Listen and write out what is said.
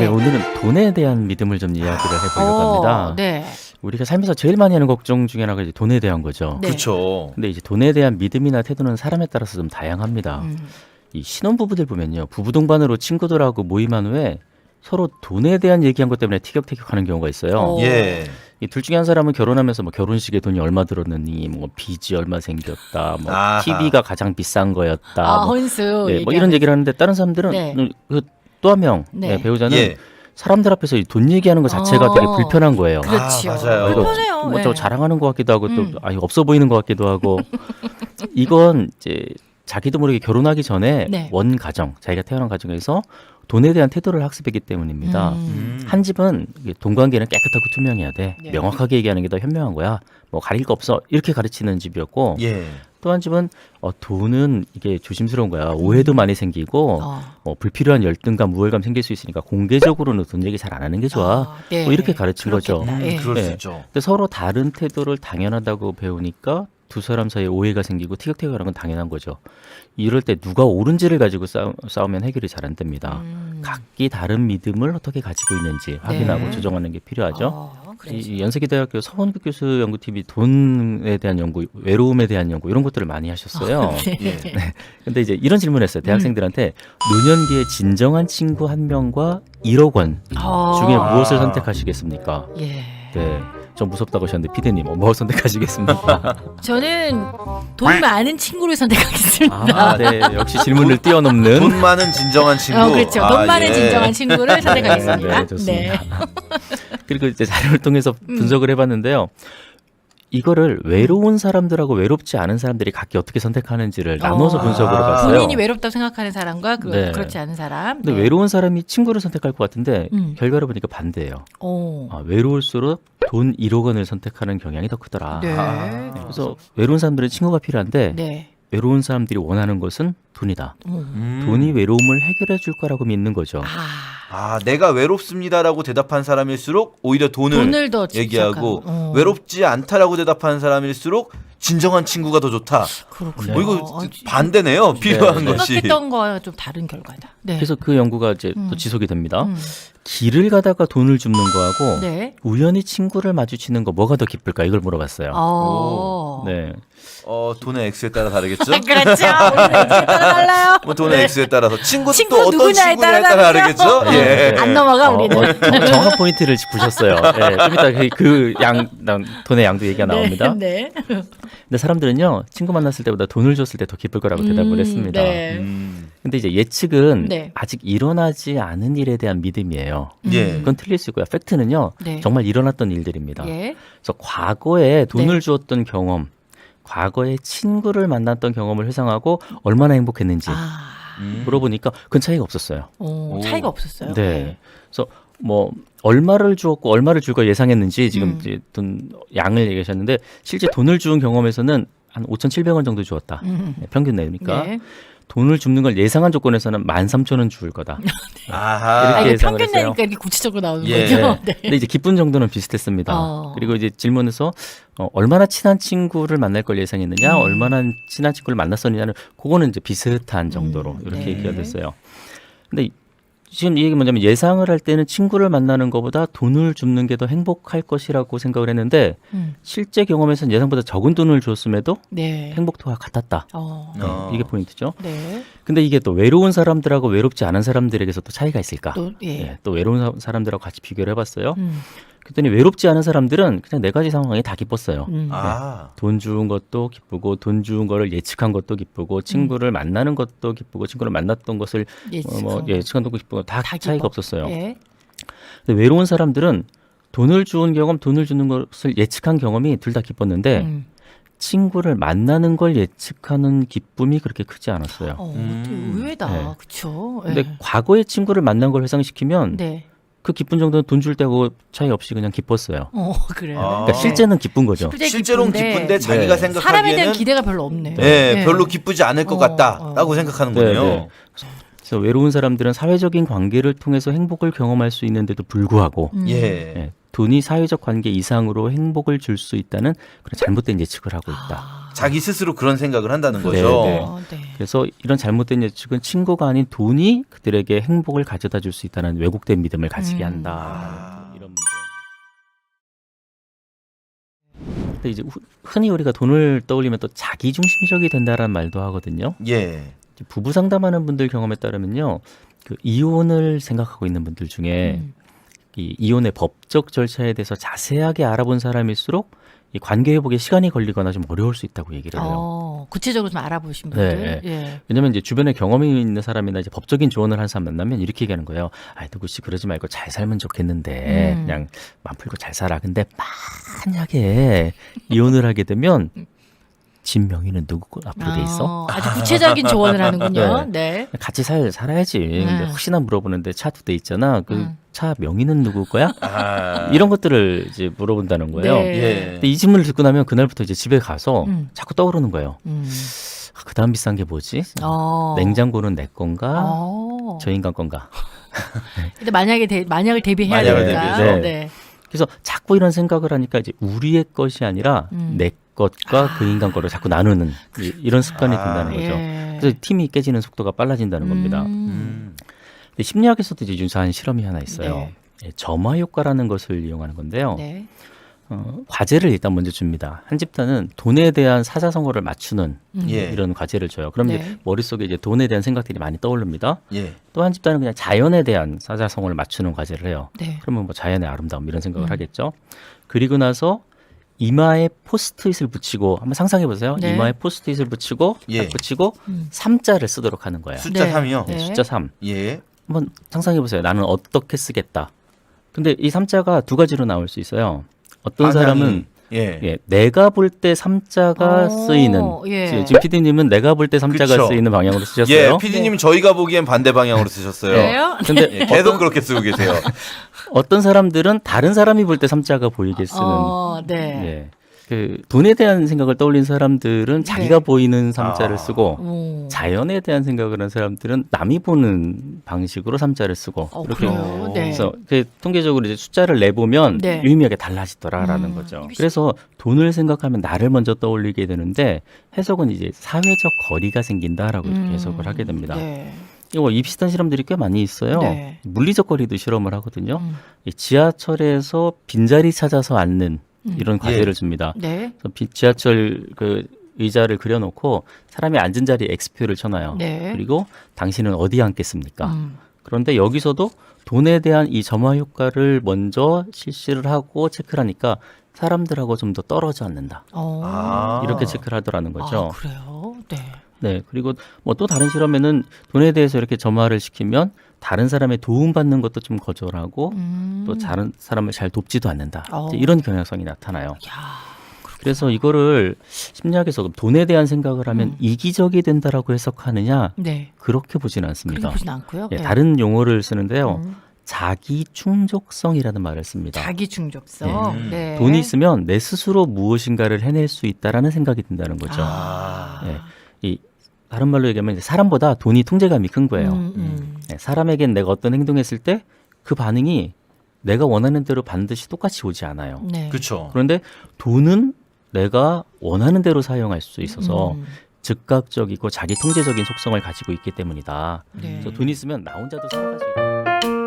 네, 오늘은 돈에 대한 믿음을 좀 이야기를 해보려고 합니다. 네. 우리가 살면서 제일 많이 하는 걱정 중에 하나가 이제 돈에 대한 거죠. 네. 그렇죠. 근데 이제 돈에 대한 믿음이나 태도는 사람에 따라서 좀 다양합니다. 이 신혼부부들 보면요, 부부 동반으로 친구들하고 모임한 후에 서로 돈에 대한 얘기한 것 때문에 티격태격하는 경우가 있어요. 예. 이 둘 중에 한 사람은 결혼하면서 뭐 결혼식에 돈이 얼마 들었느니, 뭐 빚이 얼마 생겼다, 뭐 아하. TV가 가장 비싼 거였다, 아, 뭐, 혼수. 네, 뭐 이런 얘기를 하는데 다른 사람들은 네. 그 또 한 명 네. 배우자는 예. 사람들 앞에서 이 돈 얘기하는 것 자체가 되게 불편한 거예요. 그렇죠. 아, 맞아요. 이거 불편해요. 뭐 네. 저 자랑하는 것 같기도 하고 또 음. 이거 없어 보이는 것 같기도 하고 이건 이제 자기도 모르게 결혼하기 전에 네. 원 가정, 자기가 태어난 가정에서 돈에 대한 태도를 학습했기 때문입니다. 한 집은 이게 돈 관계는 깨끗하고 투명해야 돼. 네. 명확하게 얘기하는 게 더 현명한 거야. 뭐 가릴 거 없어. 이렇게 가르치는 집이었고 예. 또 한 집은 돈은 이게 조심스러운 거야. 오해도 많이 생기고 불필요한 열등감, 우월감 생길 수 있으니까 공개적으로는 돈 얘기 잘 안 하는 게 좋아. 네. 뭐 이렇게 가르친 거죠. 그렇겠다. 예. 그럴 수 네. 있죠. 근데 서로 다른 태도를 당연하다고 배우니까 두 사람 사이에 오해가 생기고 티격태격하는 건 당연한 거죠. 이럴 때 누가 옳은지를 가지고 싸우면 해결이 잘 안 됩니다. 각기 다른 믿음을 어떻게 가지고 있는지 확인하고 네. 조정하는 게 필요하죠. 그렇죠. 이 연세기대학교 서원국 교수 연구팀이 돈에 대한 연구, 외로움에 대한 연구 이런 것들을 많이 하셨어요. 네. 예. 근데 이제 이런 질문했어요. 대학생들한테 노년기에 진정한 친구 한 명과 1억 원 중에 무엇을 선택하시겠습니까? 예. 네. 좀 무섭다고 하셨는데 피디님 뭐 선택하시겠습니까? 저는 돈 많은 친구를 선택하겠습니다. 네. 역시 질문을 뛰어넘는. 돈 많은 진정한 친구. 그렇죠. 아, 돈 많은 예. 진정한 친구를 선택하겠습니다. 네, 좋습니다. 그리고 이제 자료를 통해서 분석을 해봤는데요. 이거를 외로운 사람들하고 외롭지 않은 사람들이 각기 어떻게 선택하는지를 나눠서 분석을 해봤어요. 본인이 외롭다고 생각하는 사람과 네. 그렇지 않은 사람. 근데 네. 외로운 사람이 친구를 선택할 것 같은데 결과를 보니까 반대예요. 오. 외로울수록 돈 1억 원을 선택하는 경향이 더 크더라. 네. 그래서 외로운 사람들은 친구가 필요한데 네. 외로운 사람들이 원하는 것은 돈이다. 돈이 외로움을 해결해 줄 거라고 믿는 거죠. 내가 외롭습니다라고 대답한 사람일수록 오히려 돈을 더 얘기하고 집착하고. 외롭지 않다라고 대답하는 사람일수록 진정한 친구가 더 좋다. 그렇군요. 이거 반대네요. 필요한 것이. 생각했던 거와 좀 다른 결과다. 네. 그래서 그 연구가 이제 또 지속이 됩니다. 길을 가다가 돈을 줍는 거하고 네. 우연히 친구를 마주치는 거 뭐가 더 기쁠까 이걸 물어봤어요. 네. 돈의 액수에 따라 다르겠죠? 그렇죠. 우리는 이제 달라요. 뭐 돈의 액수에 따라서 친구도 친구 또 어떤 누구냐에 친구냐에 따라 다르겠죠? 예. 안 넘어가 우리는. 정확 포인트를 짚으셨어요. 네, 좀 이따 돈의 양도 얘기가 나옵니다. 네. 근데 사람들은요, 친구 만났을 때보다 돈을 줬을 때 더 기쁠 거라고 대답을 했습니다. 네. 근데 이제 예측은 네. 아직 일어나지 않은 일에 대한 믿음이에요. 예. 그건 틀릴 수 있고요. 팩트는요, 네. 정말 일어났던 일들입니다. 예. 그래서 과거에 돈을 네. 주었던 경험, 과거에 친구를 만났던 경험을 회상하고 얼마나 행복했는지 물어보니까 그건 차이가 없었어요. 차이가 없었어요. 네. 그래서 뭐 얼마를 주었고 얼마를 줄 걸 예상했는지 지금 이제 돈 양을 얘기하셨는데 실제 돈을 주은 경험에서는 한 5,700원 정도 주었다. 네, 평균 내니까. 네. 돈을 줍는 걸 예상한 조건에서는 13,000원 줄 거다. 아하. 이렇게 이거 예상을 평균 했어요. 내니까 이렇게 구체적으로 나오는 예. 거죠. 네. 근데 이제 기쁜 정도는 비슷했습니다. 그리고 이제 질문에서 얼마나 친한 친구를 만날 걸 예상했느냐, 얼마나 친한 친구를 만났었느냐는 그거는 이제 비슷한 정도로 이렇게 네. 얘기가 됐어요. 근데 지금 이 얘기 뭐냐면 예상을 할 때는 친구를 만나는 것보다 돈을 줍는 게 더 행복할 것이라고 생각을 했는데 실제 경험에서는 예상보다 적은 돈을 줬음에도 네. 행복도가 같았다. 네, 이게 포인트죠. 네. 근데 이게 또 외로운 사람들하고 외롭지 않은 사람들에게서 또 차이가 있을까? 또 예. 네, 또 외로운 사람들하고 같이 비교를 해봤어요. 그랬더니 외롭지 않은 사람들은 그냥 네 가지 상황이 다 기뻤어요. 돈 주운 것도 기쁘고 돈 주운 거를 예측한 것도 기쁘고 친구를 만나는 것도 기쁘고 친구를 만났던 것을 예측한 것도 기쁘고 다 차이가 기뻐. 없었어요. 예. 근데 외로운 사람들은 돈을 주운 경험, 돈을 주는 것을 예측한 경험이 둘 다 기뻤는데 친구를 만나는 걸 예측하는 기쁨이 그렇게 크지 않았어요. 의외다. 네. 그렇죠. 근데 과거의 친구를 만난 걸 회상시키면 네. 그 기쁜 정도는 돈 줄 때하고 차이 없이 그냥 기뻤어요. 그래요. 그러니까 실제는 기쁜 거죠. 실제로는 기쁜데 자기가 네. 사람에 대한 생각하기에는 기대가 별로 없네. 예, 별로 기쁘지 않을 것 같다라고 생각하는 거네요. 네. 그래서 외로운 사람들은 사회적인 관계를 통해서 행복을 경험할 수 있는데도 불구하고 예. 예, 돈이 사회적 관계 이상으로 행복을 줄 수 있다는 그런 잘못된 예측을 하고 있다. 자기 스스로 그런 생각을 한다는 네, 거죠. 네. 네. 그래서 이런 잘못된 예측은 친구가 아닌 돈이 그들에게 행복을 가져다 줄 수 있다는 왜곡된 믿음을 가지게 한다. 이런 문제. 근데 이제 흔히 우리가 돈을 떠올리면 또 자기중심적이 된다라는 말도 하거든요. 예. 부부 상담하는 분들 경험에 따르면요, 그 이혼을 생각하고 있는 분들 중에 이 이혼의 법적 절차에 대해서 자세하게 알아본 사람일수록 이 관계 회복에 시간이 걸리거나 좀 어려울 수 있다고 얘기를 해요. 구체적으로 좀 알아보신 분들. 네. 예. 왜냐면 이제 주변에 경험이 있는 사람이나 이제 법적인 조언을 하는 사람 만나면 이렇게 얘기하는 거예요. 아, 누구씨 그러지 말고 잘 살면 좋겠는데 그냥 맘 풀고 잘 살아. 근데 만약에 이혼을 하게 되면 집 명의는 누구 앞으로 돼 있어? 아주 구체적인 조언을 하는군요. 네. 같이 살아야지. 근데 혹시나 물어보는데 차 두 대 있잖아. 그 차 명의는 누구 거야? 이런 것들을 이제 물어본다는 거예요. 네. 예. 근데 이 질문을 듣고 나면 그날부터 이제 집에 가서 자꾸 떠오르는 거예요. 그 다음 비싼 게 뭐지? 냉장고는 내 건가? 저 인간 건가? 근데 만약을 대비해야 만약을 되니까. 대비해서. 네. 그래서 자꾸 이런 생각을 하니까 이제 우리의 것이 아니라 내 것과 그 인간 거를 자꾸 나누는 이런 습관이 든다는 거죠. 예. 그래서 팀이 깨지는 속도가 빨라진다는 겁니다. 근데 심리학에서도 이제 유사한 실험이 하나 있어요. 네. 예, 점화 효과라는 것을 이용하는 건데요. 네. 과제를 일단 먼저 줍니다. 한 집단은 돈에 대한 사자성어를 맞추는 예. 이런 과제를 줘요. 그럼 네. 이제 머릿속에 이제 돈에 대한 생각들이 많이 떠오릅니다. 예. 또 한 집단은 그냥 자연에 대한 사자성어를 맞추는 과제를 해요. 네. 그러면 뭐 자연의 아름다움 이런 생각을 하겠죠. 그리고 나서 이마에 포스트잇을 붙이고 한번 상상해 보세요. 네. 이마에 포스트잇을 붙이고 예. 딱 붙이고 3자를 쓰도록 하는 거예요. 숫자 네. 3이요. 네. 숫자 3. 예. 한번 상상해 보세요. 나는 어떻게 쓰겠다. 근데 이 3자가 두 가지로 나올 수 있어요. 어떤 사람은 예. 내가 볼 때 3자가 쓰이는 예. 지금 PD님은 내가 볼 때 3자가 그쵸. 쓰이는 방향으로 예, 쓰셨어요. PD님 저희가 보기엔 반대 방향으로 쓰셨어요. 그래요? 근데 예, 계속 그렇게 쓰고 계세요. 어떤 사람들은 다른 사람이 볼 때 3자가 보이게 쓰는 네. 예. 그 돈에 대한 생각을 떠올린 사람들은 자기가 보이는 3자를 쓰고 자연에 대한 생각을 하는 사람들은 남이 보는 방식으로 3자를 쓰고 이렇게 그래요? 네. 그래서 그 통계적으로 이제 숫자를 내보면 네. 유의미하게 달라지더라라는 거죠. 그래서 돈을 생각하면 나를 먼저 떠올리게 되는데 해석은 이제 사회적 거리가 생긴다라고 이렇게 해석을 하게 됩니다. 네. 이 비슷한 실험들이 꽤 많이 있어요. 네. 물리적 거리도 실험을 하거든요. 이 지하철에서 빈자리 찾아서 앉는 이런 과제를 줍니다. 네. 그래서 지하철 그 의자를 그려놓고 사람이 앉은 자리에 X표를 쳐놔요. 네. 그리고 당신은 어디에 앉겠습니까? 그런데 여기서도 돈에 대한 이 점화 효과를 먼저 실시를 하고 체크를 하니까 사람들하고 좀 더 떨어져 앉는다. 이렇게 체크를 하더라는 거죠. 그래요? 네. 네. 그리고 뭐 또 다른 실험에는 돈에 대해서 이렇게 점화를 시키면 다른 사람의 도움받는 것도 좀 거절하고 또 다른 사람을 잘 돕지도 않는다. 이제 이런 경향성이 나타나요. 그래서 이거를 심리학에서 돈에 대한 생각을 하면 이기적이 된다라고 해석하느냐 네. 그렇게 보지는 않습니다. 그렇게 보진 않고요. 예, 네. 다른 용어를 쓰는데요. 자기 충족성이라는 말을 씁니다. 자기 충족성. 네. 돈이 있으면 내 스스로 무엇인가를 해낼 수 있다라는 생각이 든다는 거죠. 예, 이 다른 말로 얘기하면 이제 사람보다 돈이 통제감이 큰 거예요. 네, 사람에겐 내가 어떤 행동했을 때 그 반응이 내가 원하는 대로 반드시 똑같이 오지 않아요. 네. 그렇죠. 그런데 돈은 내가 원하는 대로 사용할 수 있어서 즉각적이고 자기 통제적인 속성을 가지고 있기 때문이다. 네. 그래서 돈이 있으면 나 혼자도 살아갈 수 있다.